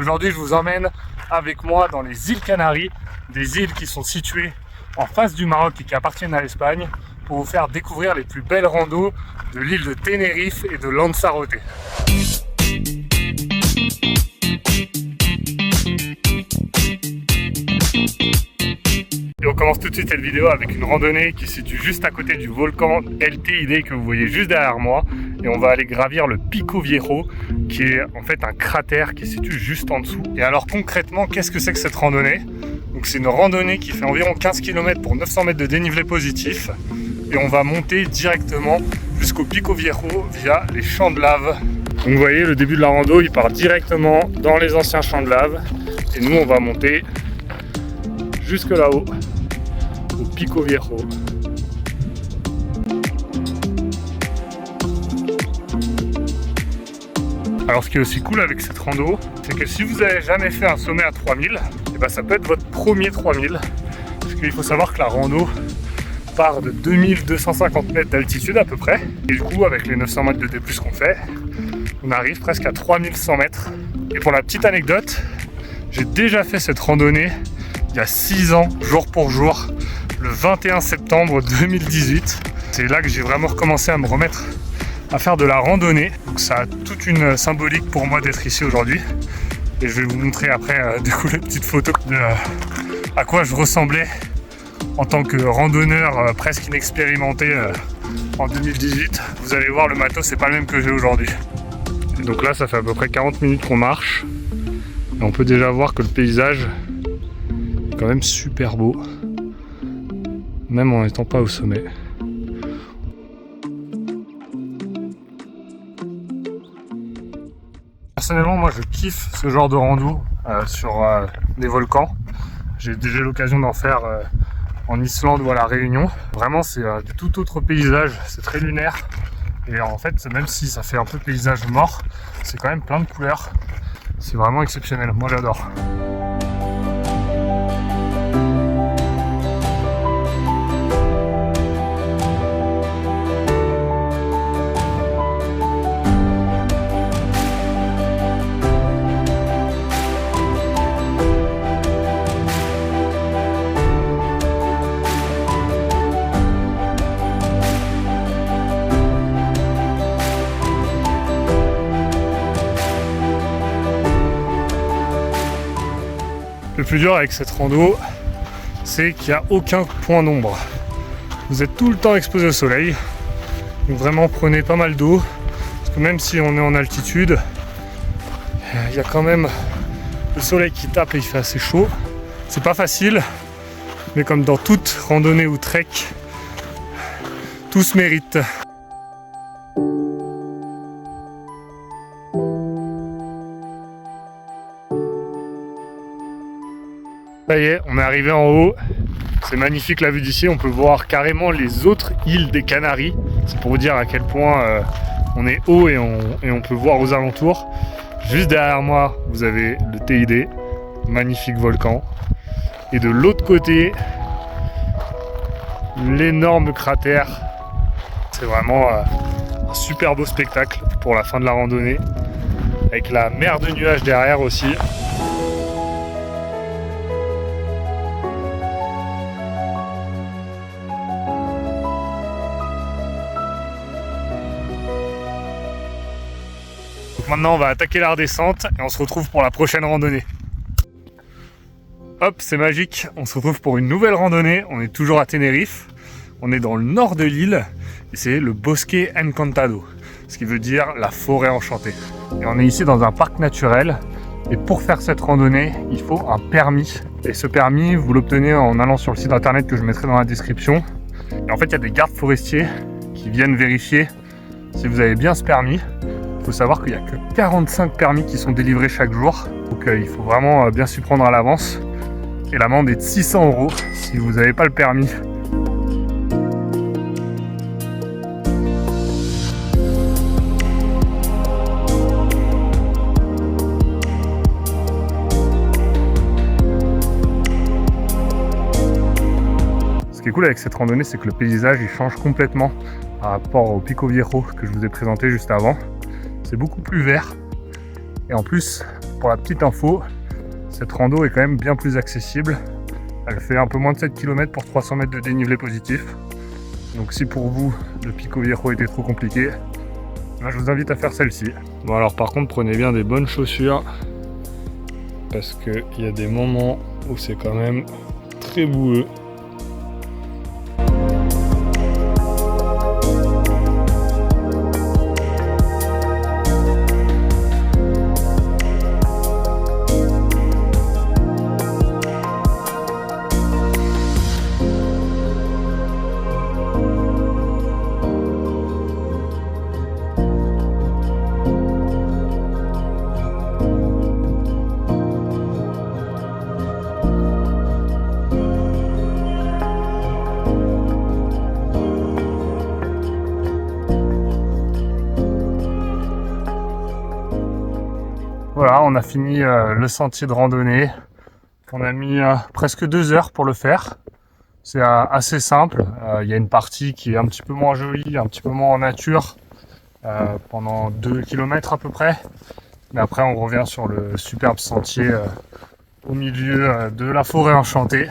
Aujourd'hui, je vous emmène avec moi dans les îles Canaries, des îles qui sont situées en face du Maroc et qui appartiennent à l'Espagne, pour vous faire découvrir les plus belles randos de l'île de Tenerife et de Lanzarote. Et on commence tout de suite cette vidéo avec une randonnée qui se situe juste à côté du volcan El Teide que vous voyez juste derrière moi. Et on va aller gravir le Pico Viejo, qui est en fait un cratère qui se situe juste en dessous. Et alors concrètement, qu'est-ce que c'est que cette randonnée? Donc c'est une randonnée qui fait environ 15 km pour 900 mètres de dénivelé positif. Et on va monter directement jusqu'au Pico Viejo via les champs de lave. Donc vous voyez, le début de la rando, il part directement dans les anciens champs de lave. Et nous, on va monter jusque là-haut, au Pico Viejo. Alors ce qui est aussi cool avec cette rando, c'est que si vous n'avez jamais fait un sommet à 3000, et ben ça peut être votre premier 3000. Parce qu'il faut savoir que la rando part de 2250 mètres d'altitude à peu près. Et du coup, avec les 900 mètres de D+, qu'on fait, on arrive presque à 3100 mètres. Et pour la petite anecdote, j'ai déjà fait cette randonnée il y a 6 ans, jour pour jour, le 21 septembre 2018. C'est là que j'ai vraiment recommencé à me remettre à faire de la randonnée. Donc ça a toute une symbolique pour moi d'être ici aujourd'hui. Et je vais vous montrer après du coup les petites photos de à quoi je ressemblais en tant que randonneur presque inexpérimenté en 2018. Vous allez voir, le matos c'est pas le même que j'ai aujourd'hui. Et donc là ça fait à peu près 40 minutes qu'on marche. Et on peut déjà voir que le paysage est quand même super beau, même en n'étant pas au sommet. Personnellement, moi je kiffe ce genre de rando sur des volcans. J'ai déjà eu l'occasion d'en faire en Islande ou à La Réunion. Vraiment, c'est du tout autre paysage, c'est très lunaire. Et en fait, même si ça fait un peu paysage mort, c'est quand même plein de couleurs. C'est vraiment exceptionnel, moi j'adore. Le plus dur avec cette rando, c'est qu'il n'y a aucun point d'ombre. Vous êtes tout le temps exposé au soleil. Donc vraiment prenez pas mal d'eau. Parce que même si on est en altitude, il y a quand même le soleil qui tape et il fait assez chaud. C'est pas facile, mais comme dans toute randonnée ou trek, tout se mérite. Ça y est, on est arrivé en haut. C'est magnifique la vue d'ici. On peut voir carrément les autres îles des Canaries. C'est pour vous dire à quel point on est haut et on peut voir aux alentours. Juste derrière moi, vous avez le Teide, magnifique volcan. Et de l'autre côté, l'énorme cratère. C'est vraiment un super beau spectacle pour la fin de la randonnée. Avec la mer de nuages derrière aussi. Maintenant on va attaquer la redescente et on se retrouve pour la prochaine randonnée. Hop, c'est magique, on se retrouve pour une nouvelle randonnée. On est toujours à Tenerife, on est dans le nord de l'île et c'est le Bosque Encantado, ce qui veut dire la forêt enchantée. Et on est ici dans un parc naturel et pour faire cette randonnée, il faut un permis. Et ce permis, vous l'obtenez en allant sur le site internet que je mettrai dans la description. Et en fait, il y a des gardes forestiers qui viennent vérifier si vous avez bien ce permis. Il faut savoir qu'il n'y a que 45 permis qui sont délivrés chaque jour. Donc il faut vraiment bien s'y prendre à l'avance. Et l'amende est de 600 € si vous n'avez pas le permis. Ce qui est cool avec cette randonnée, c'est que le paysage il change complètement par rapport au Pico Viejo que je vous ai présenté juste avant. C'est beaucoup plus vert et en plus pour la petite info, cette rando est quand même bien plus accessible. Elle fait un peu moins de 7 km pour 300 mètres de dénivelé positif. Donc si pour vous, le Pico Viejo était trop compliqué, je vous invite à faire celle-ci. Bon alors par contre, prenez bien des bonnes chaussures, parce qu'il y a des moments où c'est quand même très boueux. Voilà, on a fini le sentier de randonnée. On a mis presque 2 heures pour le faire. C'est assez simple. Il y a une partie qui est un petit peu moins jolie, un petit peu moins en nature, pendant 2 km à peu près. Mais après, on revient sur le superbe sentier au milieu de la forêt enchantée.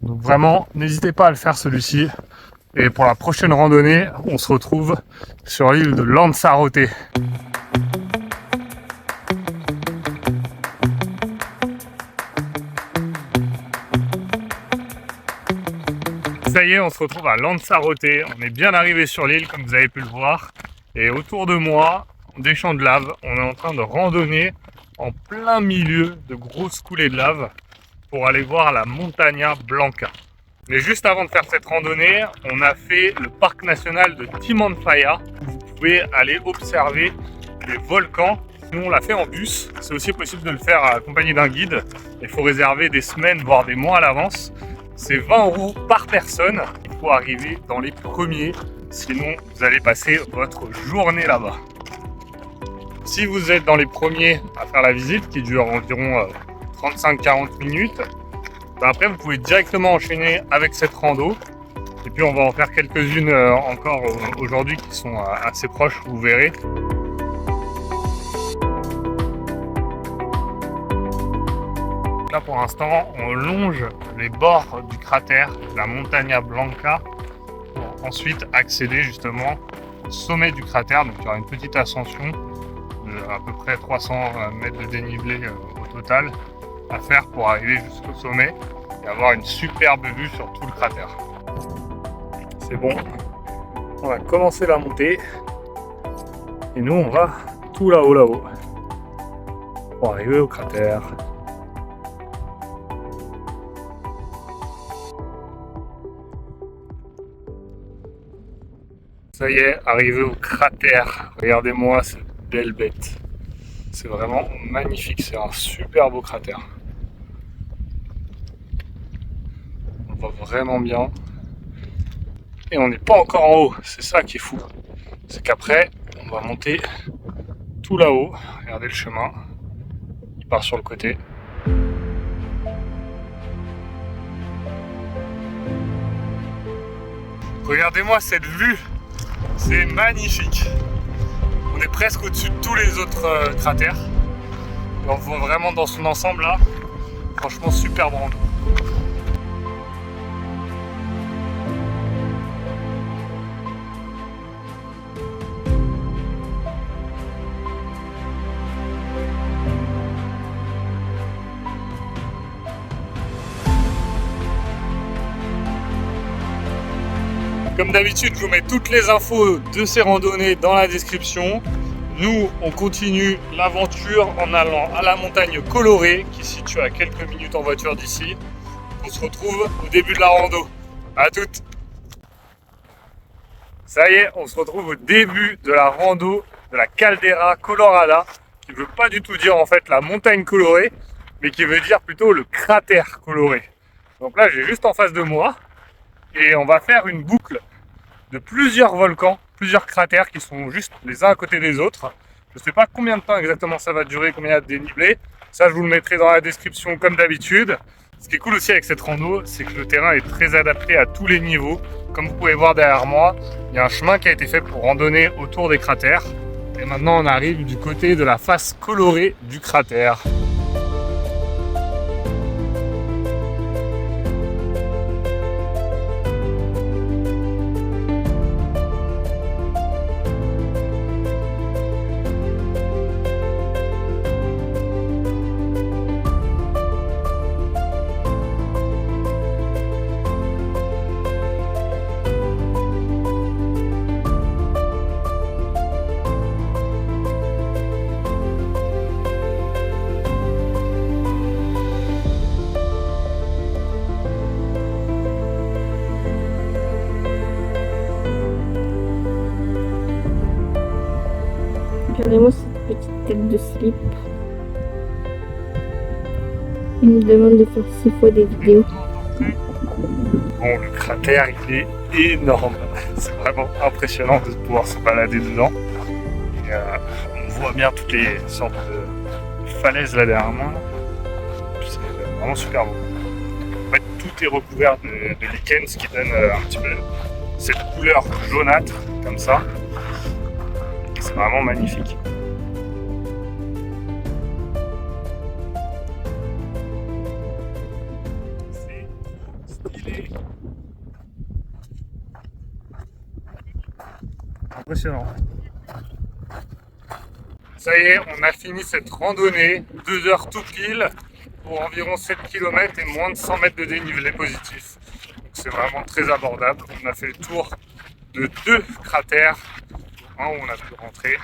Donc vraiment, n'hésitez pas à le faire celui-ci. Et pour la prochaine randonnée, on se retrouve sur l'île de Lanzarote. Ça y est, on se retrouve à Lanzarote. On est bien arrivé sur l'île, comme vous avez pu le voir. Et autour de moi, des champs de lave, on est en train de randonner en plein milieu de grosses coulées de lave pour aller voir la Montaña Blanca. Mais juste avant de faire cette randonnée, on a fait le parc national de Timanfaya, où vous pouvez aller observer les volcans. Nous, on l'a fait en bus. C'est aussi possible de le faire accompagné d'un guide. Il faut réserver des semaines, voire des mois à l'avance. C'est 20 € par personne. Il faut arriver dans les premiers, sinon vous allez passer votre journée là-bas. Si vous êtes dans les premiers à faire la visite, qui dure environ 35-40 minutes, après vous pouvez directement enchaîner avec cette rando. Et puis on va en faire quelques-unes encore aujourd'hui qui sont assez proches, vous verrez. Là pour l'instant, on longe les bords du cratère de la Montaña Blanca pour ensuite accéder justement au sommet du cratère. Donc il y aura une petite ascension de à peu près 300 mètres de dénivelé au total à faire pour arriver jusqu'au sommet et avoir une superbe vue sur tout le cratère. C'est bon, on va commencer la montée et nous on va tout là-haut pour arriver au cratère. Ça y est, arrivé au cratère. Regardez-moi cette belle bête. C'est vraiment magnifique, c'est un super beau cratère. On voit vraiment bien. Et on n'est pas encore en haut, c'est ça qui est fou. C'est qu'après, on va monter tout là-haut. Regardez le chemin, il part sur le côté. Regardez-moi cette vue. C'est magnifique. On est presque au-dessus de tous les autres cratères. Et on voit vraiment dans son ensemble là. Franchement, super rando. Comme d'habitude, je vous mets toutes les infos de ces randonnées dans la description. Nous, on continue l'aventure en allant à la montagne colorée, qui se situe à quelques minutes en voiture d'ici. On se retrouve au début de la rando. À toutes! Ça y est, on se retrouve au début de la rando de la Caldera Colorada, qui ne veut pas du tout dire en fait la montagne colorée, mais qui veut dire plutôt le cratère coloré. Donc là, j'ai juste en face de moi. Et on va faire une boucle de plusieurs volcans, plusieurs cratères qui sont juste les uns à côté des autres. Je ne sais pas combien de temps exactement ça va durer, combien il y a de dénivelé. Ça, je vous le mettrai dans la description comme d'habitude. Ce qui est cool aussi avec cette rando, c'est que le terrain est très adapté à tous les niveaux. Comme vous pouvez voir derrière moi, il y a un chemin qui a été fait pour randonner autour des cratères. Et maintenant on arrive du côté de la face colorée du cratère. Regardez-moi cette petite tête de slip. Il me demande de faire 6 fois des vidéos. Bon, le cratère, il est énorme. C'est vraiment impressionnant de pouvoir se balader dedans. Et, on voit bien toutes les sortes de falaises là derrière moi. C'est vraiment super beau. En fait, tout est recouvert de lichen, ce qui donne un petit peu cette couleur jaunâtre, comme ça. C'est vraiment magnifique. C'est stylé. Impressionnant. Ça y est, on a fini cette randonnée, 2 heures tout pile, pour environ 7 km et moins de 100 mètres de dénivelé positif. C'est vraiment très abordable. On a fait le tour de 2 cratères où on a pu rentrer.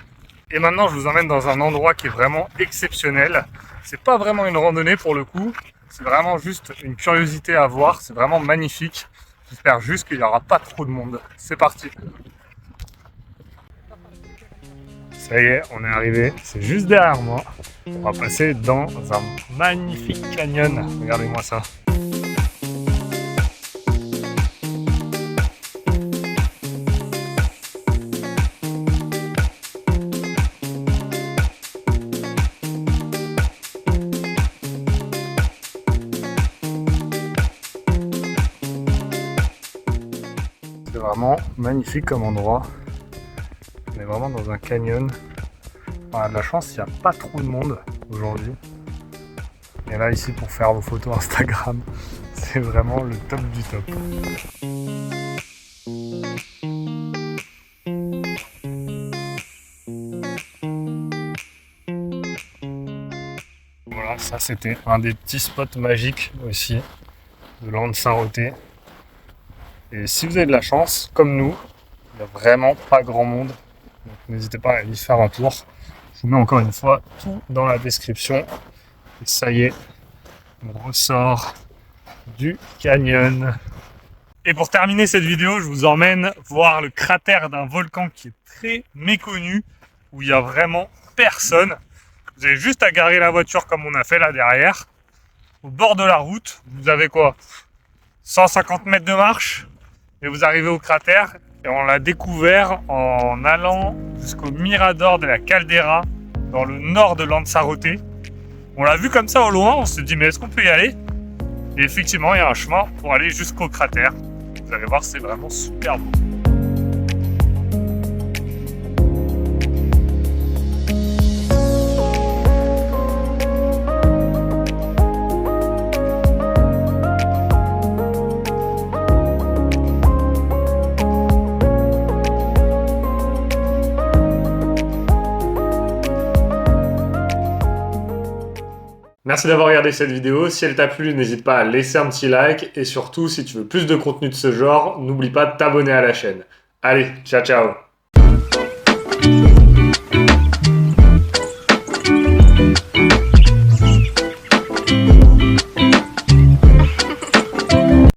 Et maintenant, je vous emmène dans un endroit qui est vraiment exceptionnel. C'est pas vraiment une randonnée pour le coup, c'est vraiment juste une curiosité à voir. C'est vraiment magnifique. J'espère juste qu'il n'y aura pas trop de monde. C'est parti. Ça y est, on est arrivé. C'est juste derrière moi. On va passer dans un magnifique canyon. Regardez-moi ça. C'est vraiment magnifique comme endroit. On est vraiment dans un canyon. On a de la chance, il n'y a pas trop de monde aujourd'hui. Et là, ici, pour faire vos photos Instagram, c'est vraiment le top du top. Voilà, ça c'était un des petits spots magiques aussi de Lanzarote. Et si vous avez de la chance, comme nous, il n'y a vraiment pas grand monde. Donc n'hésitez pas à aller y faire un tour. Je vous mets encore une fois tout dans la description. Et ça y est, on ressort du canyon. Et pour terminer cette vidéo, je vous emmène voir le cratère d'un volcan qui est très méconnu, où il n'y a vraiment personne. Vous avez juste à garer la voiture comme on a fait là derrière. Au bord de la route, vous avez quoi, 150 mètres de marche et vous arrivez au cratère. Et on l'a découvert en allant jusqu'au Mirador de la Caldera, dans le nord de Lanzarote. On l'a vu comme ça au loin, on s'est dit mais est-ce qu'on peut y aller? Et effectivement, il y a un chemin pour aller jusqu'au cratère. Vous allez voir, c'est vraiment super beau. Merci d'avoir regardé cette vidéo. Si elle t'a plu, n'hésite pas à laisser un petit like. Et surtout, si tu veux plus de contenu de ce genre, n'oublie pas de t'abonner à la chaîne. Allez, ciao ciao!